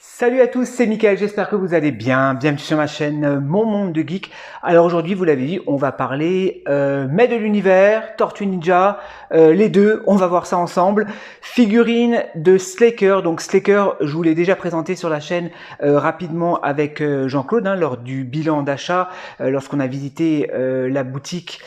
Salut à tous, c'est Mickaël, j'espère que vous allez bien. Bienvenue sur ma chaîne Mon Monde de Geek. Alors aujourd'hui, vous l'avez vu, on va parler Maître de l'Univers, Tortue Ninja, les deux, on va voir ça ensemble. Figurine de Slaker, donc Slaker, je vous l'ai déjà présenté sur la chaîne rapidement avec Jean-Claude, lors du bilan d'achat, lorsqu'on a visité la boutique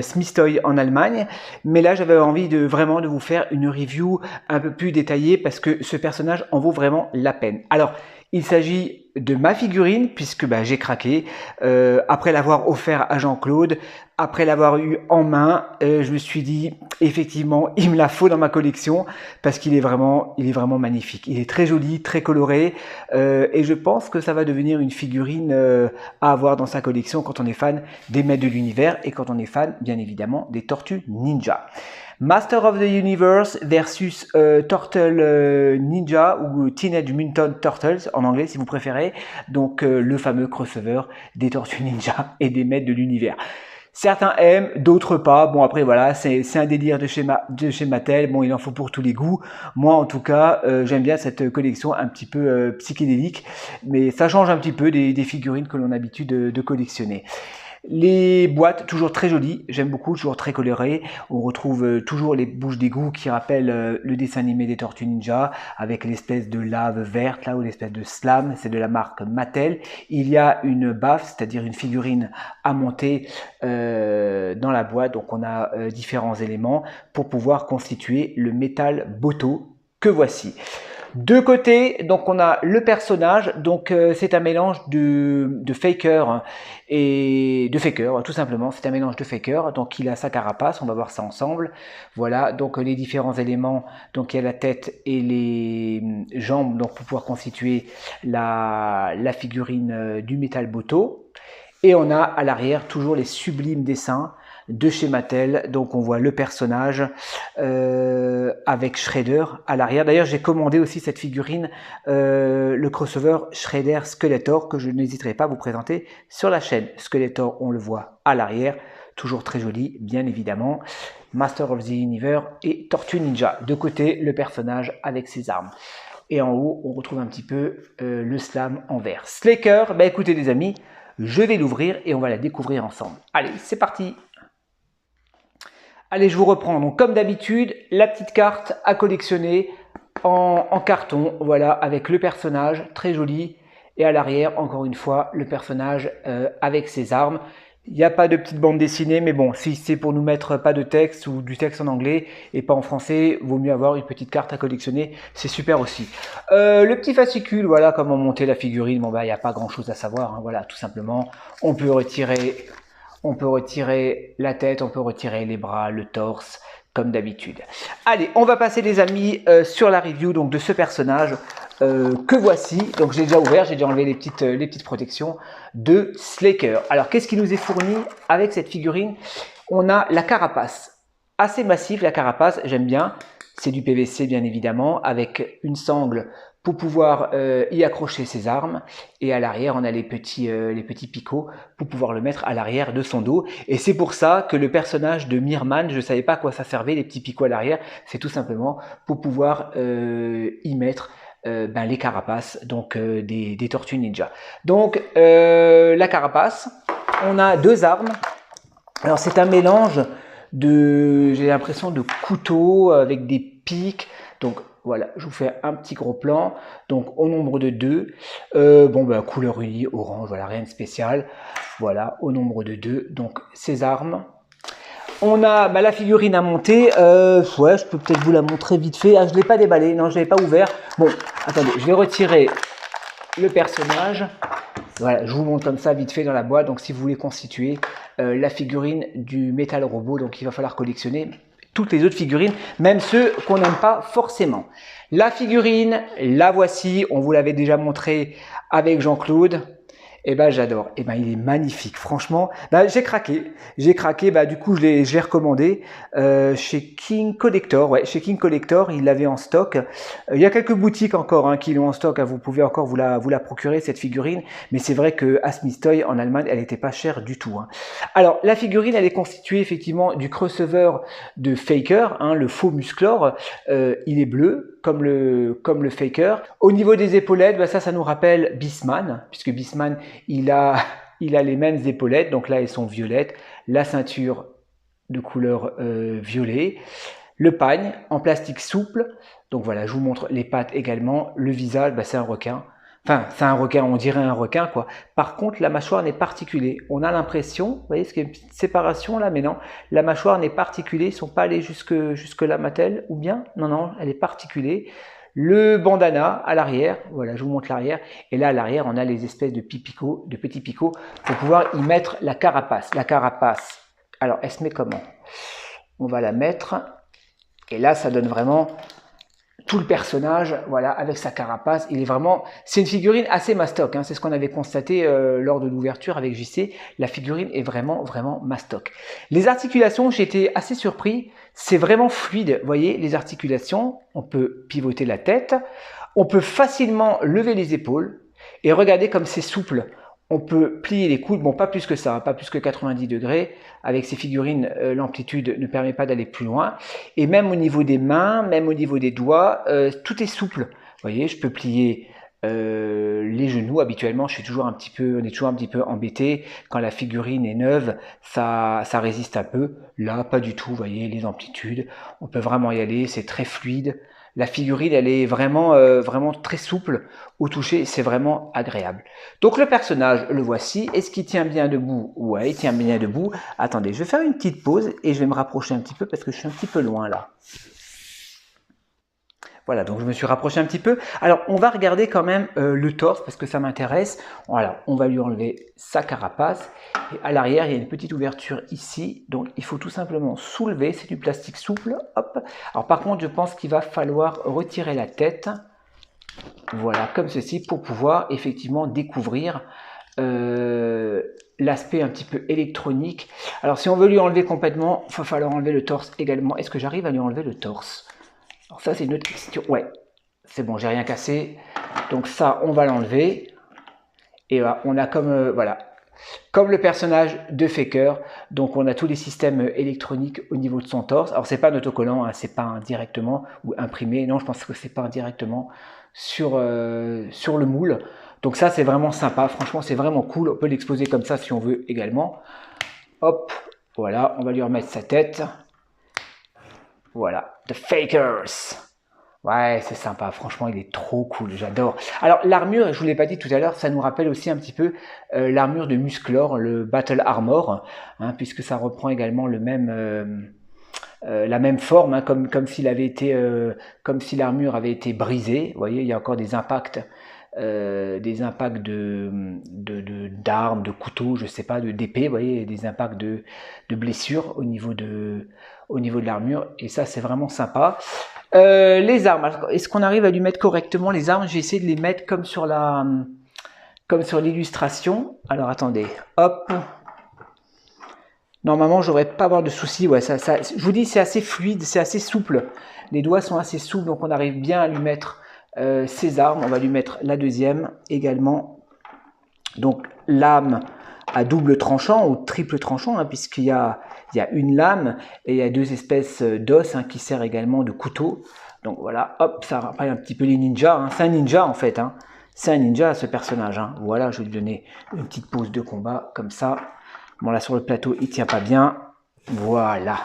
Smith Toy en Allemagne. Mais là, j'avais envie de vraiment de vous faire une review un peu plus détaillée parce que ce personnage en vaut vraiment la peine. Alors, il s'agit de ma figurine puisque j'ai craqué après l'avoir offert à Jean-Claude, après l'avoir eu en main, je me suis dit effectivement il me la faut dans ma collection parce qu'il est vraiment magnifique. Il est très joli, très coloré et je pense que ça va devenir une figurine à avoir dans sa collection quand on est fan des Maîtres de l'Univers et quand on est fan bien évidemment des Tortues Ninja. Master of the Universe versus Turtle Ninja ou Teenage Mutant Turtles en anglais si vous préférez. Donc le fameux crossover des Tortues Ninja et des Maîtres de l'Univers. Certains aiment, d'autres pas. Bon après voilà, c'est un délire de chez Mattel. Bon, il en faut pour tous les goûts. Moi en tout cas, j'aime bien cette collection un petit peu psychédélique, mais ça change un petit peu des figurines que l'on a l'habitude de collectionner. Les boîtes, toujours très jolies, j'aime beaucoup, toujours très colorées. On retrouve toujours les bouches d'égout qui rappellent le dessin animé des Tortues Ninja, avec l'espèce de lave verte, là, ou l'espèce de slam, c'est de la marque Mattel. Il y a une baffe, c'est-à-dire une figurine à monter dans la boîte, donc on a différents éléments pour pouvoir constituer le métal Boto que voici. De côté, donc on a le personnage, donc c'est un mélange de Faker et de Faker, tout simplement, c'est un mélange de Faker, donc il a sa carapace, on va voir ça ensemble. Voilà, donc les différents éléments, donc il y a la tête et les jambes, donc pour pouvoir constituer la figurine du Metal Boto. Et on a à l'arrière toujours les sublimes dessins de chez Mattel, donc on voit le personnage avec Shredder à l'arrière. D'ailleurs j'ai commandé aussi cette figurine, le crossover Shredder Skeletor, que je n'hésiterai pas à vous présenter sur la chaîne. Skeletor, on le voit à l'arrière, toujours très joli bien évidemment. Master of the Universe et Tortue Ninja. De côté, le personnage avec ses armes. Et en haut, on retrouve un petit peu le slam en vert. Slaker, écoutez les amis, je vais l'ouvrir et on va la découvrir ensemble. Allez, c'est parti! Allez, je vous reprends. Donc, comme d'habitude, la petite carte à collectionner en carton, voilà, avec le personnage, très joli. Et à l'arrière, encore une fois, le personnage avec ses armes. Il n'y a pas de petite bande dessinée, mais bon, si c'est pour nous mettre pas de texte ou du texte en anglais et pas en français, vaut mieux avoir une petite carte à collectionner, c'est super aussi. Le petit fascicule, voilà comment monter la figurine. Bon, il n'y a pas grand chose à savoir, voilà, tout simplement. On peut retirer la tête, on peut retirer les bras, le torse, comme d'habitude. Allez, on va passer les amis sur la review donc, de ce personnage que voici. Donc j'ai déjà ouvert, j'ai déjà enlevé les petites protections de Slaker. Alors qu'est-ce qui nous est fourni avec cette figurine? On a la carapace, assez massive la carapace, j'aime bien. C'est du PVC bien évidemment, avec une sangle pour pouvoir y accrocher ses armes. Et à l'arrière, on a les petits picots pour pouvoir le mettre à l'arrière de son dos. Et c'est pour ça que le personnage de Mirman, je ne savais pas à quoi ça servait, les petits picots à l'arrière. C'est tout simplement pour pouvoir y mettre les carapaces donc des Tortues Ninja. Donc la carapace, on a deux armes. Alors c'est un mélange de, j'ai l'impression, de couteaux avec des pics. Donc voilà, je vous fais un petit gros plan. Donc au nombre de deux. Couleur unie, orange, voilà, rien de spécial. Voilà, au nombre de deux. Donc ces armes. On a la figurine à monter. Je peux peut-être vous la montrer vite fait. Ah, je ne l'ai pas déballée, non, je ne l'ai pas ouvert. Bon, attendez, je vais retirer le personnage. Voilà, je vous montre comme ça vite fait dans la boîte. Donc si vous voulez constituer la figurine du Metal Robot, donc il va falloir collectionner toutes les autres figurines, même ceux qu'on n'aime pas forcément. La figurine, la voici, on vous l'avait déjà montré avec Jean-Claude. Eh ben j'adore. Eh ben il est magnifique. Franchement, bah, j'ai craqué. J'ai craqué. Bah du coup je l'ai recommandé chez King Collector. Ouais, chez King Collector, il l'avait en stock. Il y a quelques boutiques encore qui l'ont en stock. Hein. Vous pouvez encore vous la procurer cette figurine. Mais c'est vrai que à Smith Toy en Allemagne, elle n'était pas chère du tout. Hein. Alors la figurine, elle est constituée effectivement du crossover de Faker, le faux Musclor. Il est bleu comme le Faker. Au niveau des épaulettes, bah, ça nous rappelle Beastman, puisque Beastman il a les mêmes épaulettes, donc là elles sont violettes, la ceinture de couleur violet, le pagne en plastique souple, donc voilà, je vous montre les pattes également, le visage, bah, c'est un requin, enfin c'est un requin, on dirait un requin quoi, par contre la mâchoire n'est pas articulée, on a l'impression, vous voyez, qu'il y a une petite séparation là, mais non, la mâchoire n'est pas articulée, ils sont pas allés jusque là Mattel, ou bien, non, elle est pas articulée. Le bandana à l'arrière, voilà, je vous montre l'arrière, et là à l'arrière on a les espèces de petits picots pour pouvoir y mettre la carapace. La carapace, alors elle se met comment? On va la mettre, et là ça donne vraiment tout le personnage, voilà, avec sa carapace. Il est vraiment, c'est une figurine assez mastoc, c'est ce qu'on avait constaté lors de l'ouverture avec JC. La figurine est vraiment mastoc. Les articulations, j'ai été assez surpris. C'est vraiment fluide, vous voyez, les articulations. On peut pivoter la tête, on peut facilement lever les épaules et regardez comme c'est souple. On peut plier les coudes, bon pas plus que ça, pas plus que 90 degrés. Avec ces figurines, l'amplitude ne permet pas d'aller plus loin. Et même au niveau des mains, même au niveau des doigts, tout est souple. Vous voyez, je peux plier les genoux. Habituellement, on est toujours un petit peu embêté. Quand la figurine est neuve, ça résiste un peu. Là, pas du tout, vous voyez, les amplitudes. On peut vraiment y aller, c'est très fluide. La figurine, elle est vraiment très souple au toucher, c'est vraiment agréable. Donc le personnage, le voici. Est-ce qu'il tient bien debout? Ouais, il tient bien debout. Attendez, je vais faire une petite pause et je vais me rapprocher un petit peu parce que je suis un petit peu loin là. Voilà, donc je me suis rapproché un petit peu. Alors, on va regarder quand même le torse parce que ça m'intéresse. Voilà, on va lui enlever sa carapace. Et à l'arrière, il y a une petite ouverture ici. Donc, il faut tout simplement soulever. C'est du plastique souple. Hop. Alors, par contre, je pense qu'il va falloir retirer la tête. Voilà, comme ceci, pour pouvoir effectivement découvrir l'aspect un petit peu électronique. Alors, si on veut lui enlever complètement, il va falloir enlever le torse également. Est-ce que j'arrive à lui enlever le torse? Alors ça, c'est une autre question. Ouais, c'est bon, j'ai rien cassé. Donc ça, on va l'enlever. Et là, on a comme, voilà, comme le personnage de Faker. Donc on a tous les systèmes électroniques au niveau de son torse. Alors c'est pas un autocollant, c'est pas directement ou imprimé. Non, je pense que c'est pas directement sur le moule. Donc ça, c'est vraiment sympa. Franchement, c'est vraiment cool. On peut l'exposer comme ça si on veut également. Hop, voilà, on va lui remettre sa tête. Voilà, The Fakers. Ouais, c'est sympa, franchement, il est trop cool, j'adore. Alors, l'armure, je vous l'ai pas dit tout à l'heure, ça nous rappelle aussi un petit peu l'armure de Musclor, le Battle Armor, puisque ça reprend également le même, la même forme, comme s'il avait été, comme si l'armure avait été brisée. Vous voyez, il y a encore des impacts d'armes, de couteaux, je sais pas, d'épées, vous voyez, des impacts de blessures au niveau de l'armure, et ça c'est vraiment sympa. Les armes, est-ce qu'on arrive à lui mettre correctement les armes? J'ai essayé de les mettre comme sur l'illustration. Alors attendez, hop. Normalement, je devrais pas avoir de soucis. Ouais, je vous dis, c'est assez fluide, c'est assez souple. Les doigts sont assez souples, donc on arrive bien à lui mettre ses armes. On va lui mettre la deuxième également. Donc lame à double tranchant ou triple tranchant, puisqu'il y a une lame et il y a deux espèces d'os qui servent également de couteau. Donc voilà, hop, ça rappelle un petit peu les ninjas. C'est un ninja en fait. C'est un ninja ce personnage. Voilà, je vais lui donner une petite pose de combat comme ça. Bon là sur le plateau, il tient pas bien. Voilà.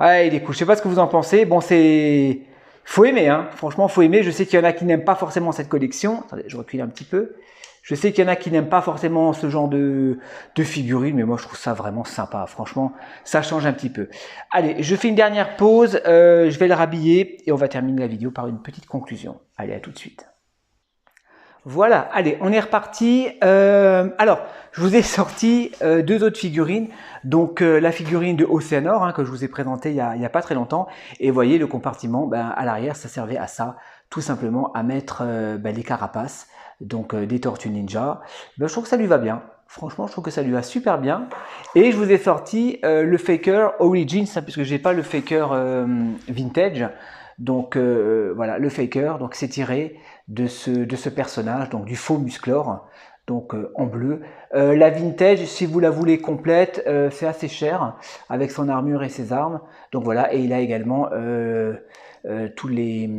Ouais, il est cool. Je sais pas ce que vous en pensez. Bon, faut aimer, franchement, faut aimer. Je sais qu'il y en a qui n'aiment pas forcément cette collection. Attendez, je recule un petit peu. Je sais qu'il y en a qui n'aiment pas forcément ce genre de figurines, mais moi je trouve ça vraiment sympa. Franchement, ça change un petit peu. Allez, je fais une dernière pause. Je vais le rhabiller et on va terminer la vidéo par une petite conclusion. Allez, à tout de suite. Voilà, allez, on est reparti. Alors, je vous ai sorti deux autres figurines. Donc, la figurine de Oceanor que je vous ai présentée il y a pas très longtemps. Et vous voyez, le compartiment, à l'arrière, ça servait à ça. tout simplement à mettre les carapaces, donc des Tortues Ninja. Je trouve que ça lui va bien. Franchement, je trouve que ça lui va super bien. Et je vous ai sorti le Faker Origins, hein, puisque j'ai pas le Faker Vintage. Donc voilà, le Faker, donc c'est tiré de ce personnage, donc du faux Musclor, donc en bleu. La Vintage, si vous la voulez complète, c'est assez cher, avec son armure et ses armes. Donc voilà, et il a également tous les...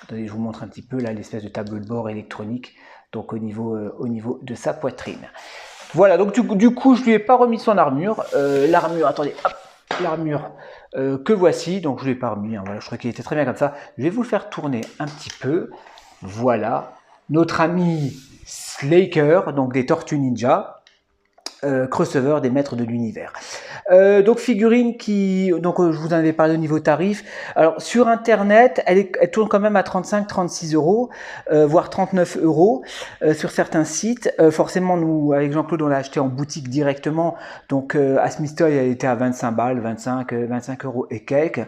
Attendez, je vous montre un petit peu là l'espèce de tableau de bord électronique, donc au niveau de sa poitrine. Voilà, donc du coup, je lui ai pas remis son armure. L'armure, attendez, hop, l'armure que voici. Donc je lui ai pas remis, hein, voilà, je crois qu'il était très bien comme ça. Je vais vous le faire tourner un petit peu. Voilà, notre ami Slaker, donc des Tortues Ninja, crossover des maîtres de l'univers. Donc figurine qui, donc je vous en avais parlé au niveau tarif. Alors sur internet, elle tourne quand même à 35-36 euros, voire 39 euros sur certains sites. Forcément, nous avec Jean-Claude, on l'a acheté en boutique directement. Donc à Smith Toy, elle était à 25 balles, 25 euros et quelques.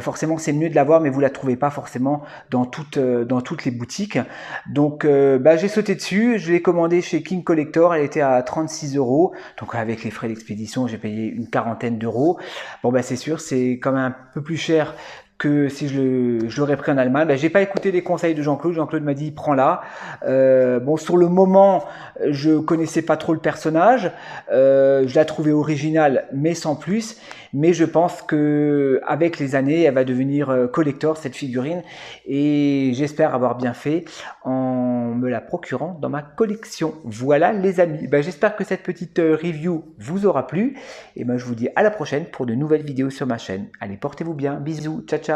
Forcément, c'est mieux de l'avoir, mais vous la trouvez pas forcément dans toutes les boutiques. Donc j'ai sauté dessus, je l'ai commandé chez King Collector, elle était à 36 euros. Donc avec les frais d'expédition, j'ai payé une quarantaine d'euros. Bon c'est sûr, c'est quand même un peu plus cher que si je l'aurais pris en Allemagne. J'ai pas écouté les conseils de Jean-Claude. Jean-Claude m'a dit prends-la. Bon, sur le moment, je connaissais pas trop le personnage. Je la trouvais originale, mais sans plus. Mais je pense que avec les années, elle va devenir collector, cette figurine. Et j'espère avoir bien fait en me la procurant dans ma collection. Voilà les amis. J'espère que cette petite review vous aura plu. Et je vous dis à la prochaine pour de nouvelles vidéos sur ma chaîne. Allez, portez-vous bien. Bisous. Ciao, ciao.